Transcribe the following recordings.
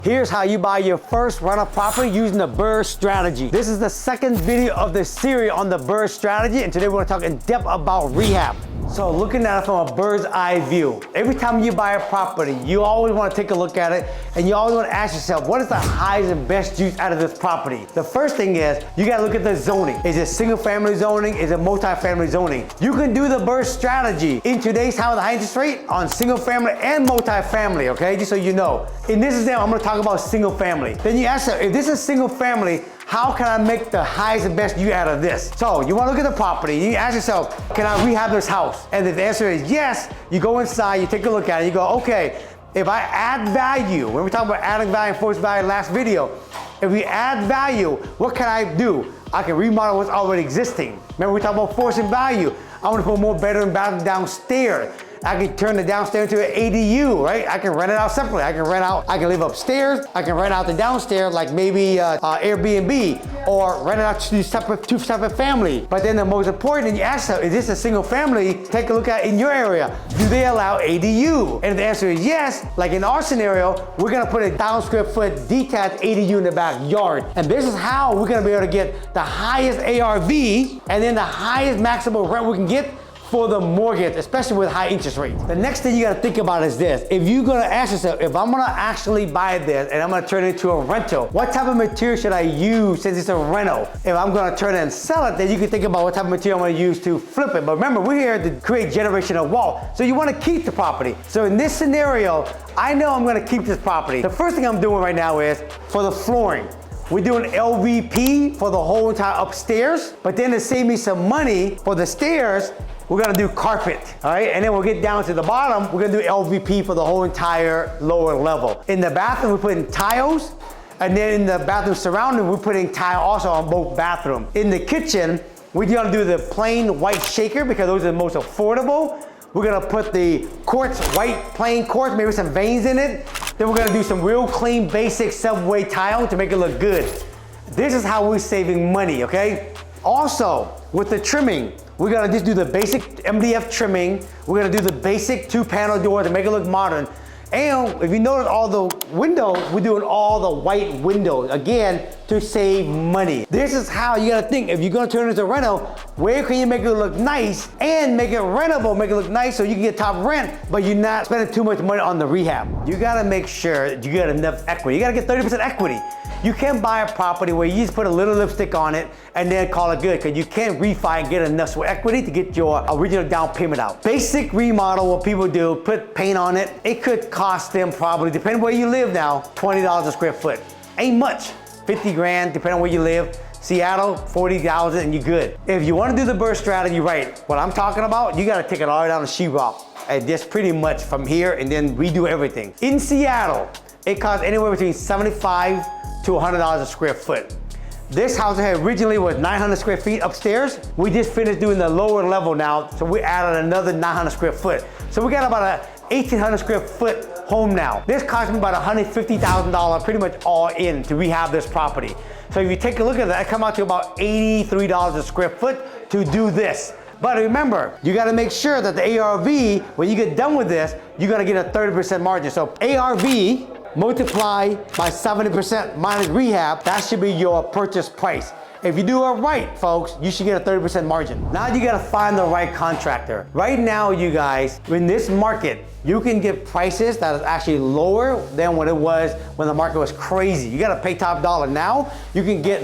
Here's how you buy your first rental property using the BRRRR strategy. This is the second video of the series on the BRRRR strategy, and today we're gonna talk in depth about rehab. So looking at it from a bird's eye view, every time you buy a property, you always want to take a look at it, and you always want to ask yourself, what is the highest and best use out of this property? The first thing is, you got to look at the zoning. Is it single family zoning? Is it multifamily zoning? You can do the BRRRR strategy in today's time with the high interest rate on single family and multifamily, okay? Just so you know. In this example, I'm going to talk about single family. Then you ask yourself, if this is single family, how can I make the highest and best use out of this? So you want to look at the property, you ask yourself, can I rehab this house? And if the answer is yes, you go inside, you take a look at it, you go, okay, if I add value, when we talk about adding value and forced value last video, if we add value, what can I do? I can remodel what's already existing. Remember we talked about forcing value. I want to put more bedroom bathroom downstairs. I can turn the downstairs into an ADU, right? I can rent it out separately. I can live upstairs. I can rent out the downstairs like maybe Airbnb, or rent it out to two separate families. But then the most important thing you ask yourself, is this a single family? Take a look at in your area. Do they allow ADU? And if the answer is yes, like in our scenario, we're gonna put a 1,000 square foot detached ADU in the backyard. And this is how we're gonna be able to get the highest ARV and then the highest maximum rent we can get for the mortgage, especially with high interest rates. The next thing you gotta think about is this. If you're gonna ask yourself, if I'm gonna actually buy this and I'm gonna turn it into a rental, what type of material should I use since it's a rental? If I'm gonna turn it and sell it, then you can think about what type of material I'm gonna use to flip it. But remember, we're here to create generational wealth. So you wanna keep the property. So in this scenario, I know I'm gonna keep this property. The first thing I'm doing right now is for the flooring. We're doing LVP for the whole entire upstairs, but then to save me some money for the stairs, we're gonna do carpet, all right? And then we'll get down to the bottom, we're gonna do LVP for the whole entire lower level. In the bathroom, we're putting tiles, and then in the bathroom surrounding, we're putting tile also on both bathrooms. In the kitchen, we're gonna do the plain white shaker because those are the most affordable. We're gonna put the quartz, white plain quartz, maybe some veins in it. Then we're gonna do some real clean, basic subway tile to make it look good. This is how we're saving money, okay? Also, with the trimming, we're gonna just do the basic MDF trimming. We're gonna do the basic 2-panel door to make it look modern. And if you notice all the windows, we're doing all the white windows, again, to save money. This is how you gotta think. If you're gonna turn it into a rental, where can you make it look nice and make it rentable, make it look nice so you can get top rent, but you're not spending too much money on the rehab. You gotta make sure that you get enough equity. You gotta get 30% equity. You can't buy a property where you just put a little lipstick on it and then call it good, because you can't refi and get enough equity to get your original down payment out. Basic remodel, what people do, put paint on it. It could cost them probably, depending where you live now, $20 a square foot. Ain't much, 50 grand, depending on where you live. Seattle, 40,000 and you're good. If you wanna do the BRRRR strategy right, what I'm talking about, you gotta take it all the way down to sheetrock. And just pretty much from here and then redo everything. In Seattle, it costs anywhere between $75 to $100 a square foot. This house here originally was 900 square feet upstairs. We just finished doing the lower level now, so we added another 900 square foot. So we got about a 1,800 square foot home now. This cost me about $150,000 pretty much all in to rehab this property. So if you take a look at that, it comes out to about $83 a square foot to do this. But remember, you gotta make sure that the ARV, when you get done with this, you're gonna get a 30% margin. So ARV, multiply by 70% minus rehab, that should be your purchase price. If you do it right, folks, you should get a 30% margin. Now you gotta find the right contractor. Right now, you guys, in this market, you can get prices that is actually lower than what it was when the market was crazy. You gotta pay top dollar. Now, you can get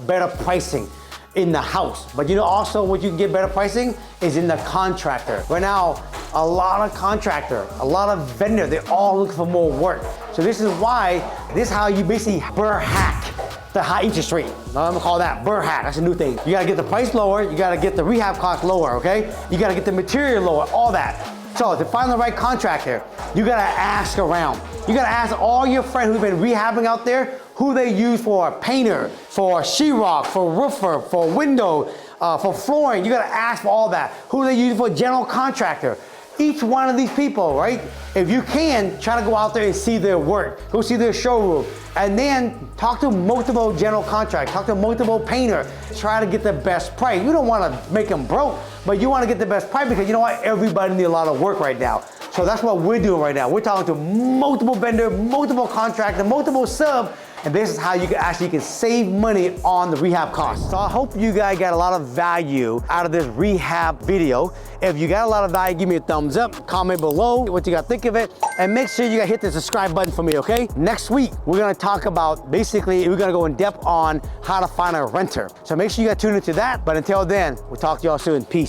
better pricing in the house. But you know also what you can get better pricing is in the contractor. Right now, a lot of contractor, a lot of vendor, they're all looking for more work. So this is how you basically BRRRR hack the high interest rate. Now I'm gonna call that BRRRR hack, that's a new thing. You gotta get the price lower, you gotta get the rehab cost lower, okay? You gotta get the material lower, all that. So to find the right contractor, you gotta ask around. You gotta ask all your friends who've been rehabbing out there, who they use for a painter, for sheetrock, for roofer, for window, for flooring. You gotta ask for all that. Who they use for a general contractor. Each one of these people, right? If you can, try to go out there and see their work. Go see their showroom. And then talk to multiple general contractors, talk to multiple painters. Try to get the best price. You don't wanna make them broke, but you wanna get the best price because you know what? Everybody needs a lot of work right now. So that's what we're doing right now. We're talking to multiple vendor, multiple contractor, multiple sub, and this is how you can save money on the rehab costs. So I hope you guys got a lot of value out of this rehab video. If you got a lot of value, give me a thumbs up, comment below what you got to think of it, and make sure you guys hit the subscribe button for me, okay? Next week, we're gonna talk about, basically, we're gonna go in depth on how to find a renter. So make sure you guys tune into that, but until then, we'll talk to y'all soon. Peace.